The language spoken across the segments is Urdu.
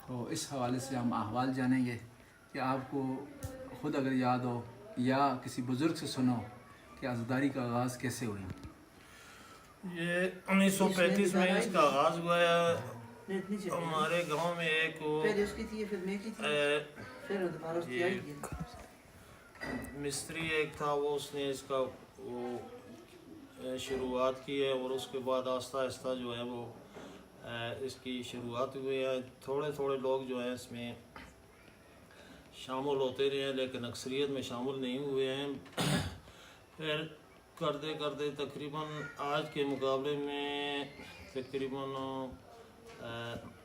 تو اس حوالے سے ہم احوال جانیں گے کہ آپ کو خود اگر یاد ہو یا کسی بزرگ سے سنو کہ عزاداری کا آغاز کیسے ہوئی. یہ 1935 میں اس کا آغاز ہوا ہے. ہمارے گاؤں میں ایک مستری ایک تھا, وہ اس نے اس کا شروعات کی ہے, اور اس کے بعد آہستہ آہستہ جو ہے وہ اس کی شروعات ہوئی ہے. تھوڑے تھوڑے لوگ جو ہیں اس میں شامل ہوتے رہے ہیں, لیکن اکثریت میں شامل نہیں ہوئے ہیں. پھر کرتے کرتے تقریباً آج کے مقابلے میں تقریباً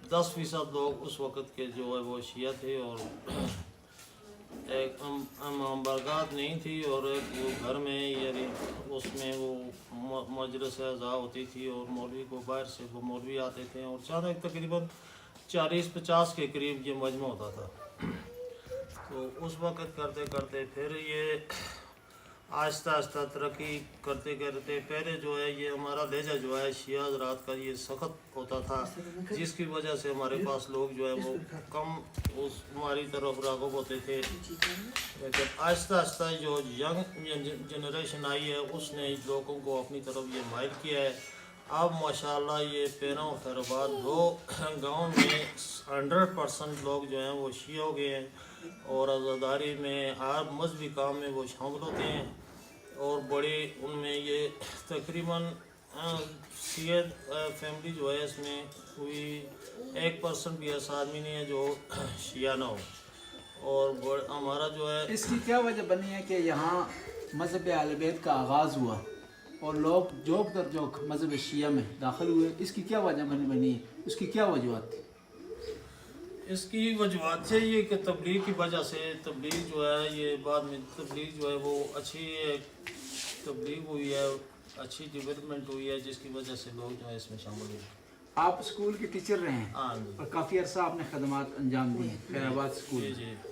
10% لوگ اس وقت کے جو ہے وہ شیعہ تھے, اور ایک امام برکات نہیں تھی, اور ایک وہ گھر میں یعنی اس میں وہ مجلس اعضاء ہوتی تھی, اور مولوی کو باہر سے وہ مولوی آتے تھے, اور چاند تقریباً 40-50 کے قریب یہ مجمع ہوتا تھا. تو اس وقت کرتے کرتے پھر یہ آہستہ آہستہ ترقی کرتے کرتے, پہلے جو ہے یہ ہمارا لہجہ جو ہے شیعہ حضرات کا یہ سخت ہوتا تھا, جس کی وجہ سے ہمارے پاس لوگ جو ہے وہ کم اس ہماری طرف راغب ہوتے تھے. لیکن آہستہ آہستہ جو ینگ جنریشن آئی ہے اس نے لوگوں کو اپنی طرف یہ مائل کیا ہے. اب ماشاءاللہ یہ پیروں خیرآباد دو گاؤں میں 100% لوگ جو ہیں وہ شیعہ ہو گئے ہیں, اور عزاداری میں ہر مذہبی کام میں وہ شامل ہوتے ہیں. اور بڑے ان میں یہ تقریباً سید فیملی جو ہے اس میں کوئی 1% بھی ایسا آدمی نہیں ہے جو شیعہ نہ ہو. اور ہمارا جو ہے اس کی کیا وجہ بنی ہے کہ یہاں مذہب اہل بیت کا آغاز ہوا اور لوگ جوک در جوک مذہب شیعہ میں داخل ہوئے؟ اس کی کیا وجہ بنی ہے؟ اس کی کیا وجوہات تھی؟ اس کی وجوہات سے یہ کہ تبلیغ کی وجہ سے, تبلیغ جو ہے یہ بعد میں تبلیغ جو ہے وہ اچھی تبلیغ ہوئی ہے, اچھی ڈیولپمنٹ ہوئی ہے, جس کی وجہ سے لوگ جو ہے اس میں شامل ہوئے. آپ اسکول کے ٹیچر رہے ہیں اور کافی عرصہ آپ نے خدمات انجام دی ہیں خیر آباد اسکول,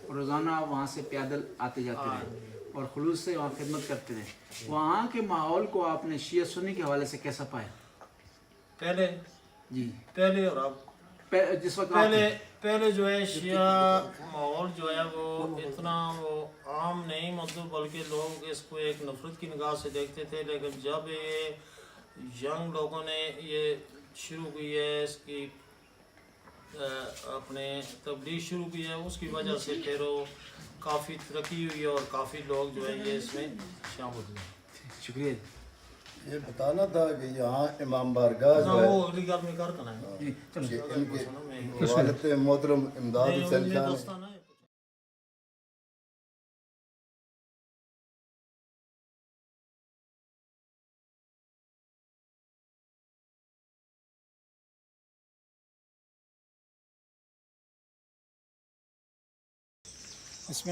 اور روزانہ وہاں سے پیدل آتے جاتے رہے اور خلوص سے وہاں خدمت کرتے رہے. وہاں کے ماحول کو آپ نے شیعہ سنی کے حوالے سے کیسا پایا؟ پہلے اور اب جس وقت پہلے جو ہے شیعہ ماحول جو ہے وہ اتنا وہ عام نہیں, مطلب بلکہ لوگ اس کو ایک نفرت کی نگاہ سے دیکھتے تھے. لیکن جب یہ ینگ لوگوں نے یہ شروع کی ہے اس کی اپنے تبلیغ شروع کی ہے, اس کی وجہ سے پھر وہ کافی ترقی ہوئی ہے, اور کافی لوگ جو ہے یہ اس میں شامل ہوئے. شکریہ. یہ بتانا تھا کہ یہاں امام بارگاہ جو ہے وہ اگلی گل میں کر کرنا ہے, ان کے والد محترم امداد حسین خان اس میں